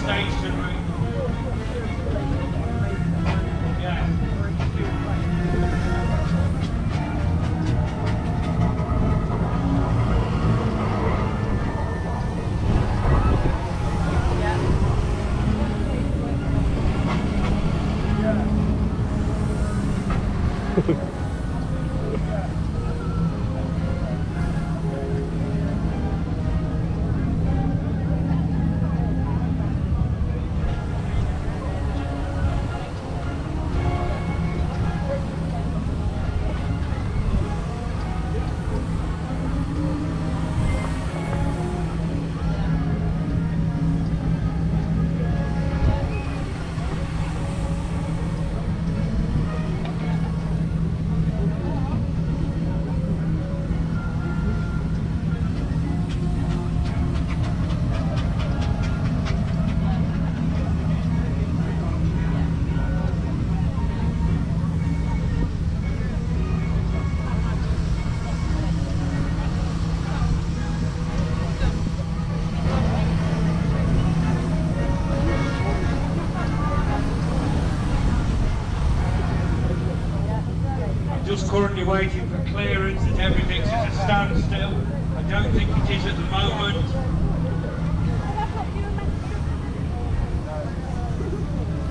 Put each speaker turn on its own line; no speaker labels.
stationary. Yeah. Just currently waiting for clearance, that everything's at a standstill. I don't think it is at the moment.